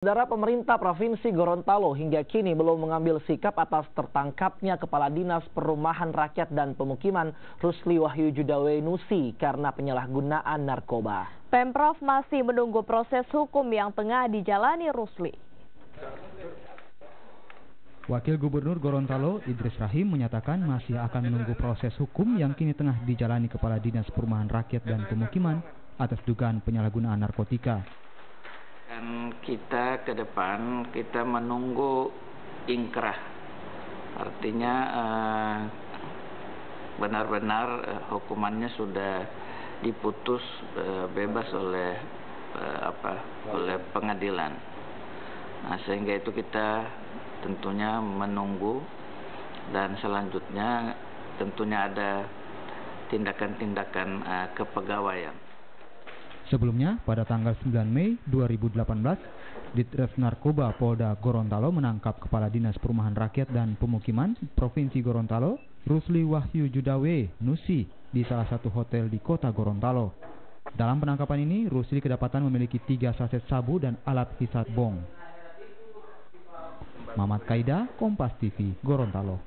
Saudara, pemerintah Provinsi Gorontalo hingga kini belum mengambil sikap atas tertangkapnya Kepala Dinas Perumahan Rakyat dan Pemukiman Rusli Wahyu Judawe Nusi karena penyalahgunaan narkoba. Pemprov masih menunggu proses hukum yang tengah dijalani Rusli. Wakil Gubernur Gorontalo Idris Rahim menyatakan masih akan menunggu proses hukum yang kini tengah dijalani Kepala Dinas Perumahan Rakyat dan Pemukiman atas dugaan penyalahgunaan narkotika. Dan kita ke depan kita menunggu ingkrah, artinya benar-benar hukumannya sudah diputus bebas oleh pengadilan. Nah, sehingga itu kita tentunya menunggu dan selanjutnya tentunya ada tindakan-tindakan kepegawaian. Sebelumnya, pada tanggal 9 Mei 2018, Ditres Narkoba Polda Gorontalo menangkap Kepala Dinas Perumahan Rakyat dan Pemukiman Provinsi Gorontalo, Rusli Wahyu Judawe Nusi, di salah satu hotel di kota Gorontalo. Dalam penangkapan ini, Rusli kedapatan memiliki 3 saset sabu dan alat hisap bong. Mamat Kaida, Kompas TV, Gorontalo.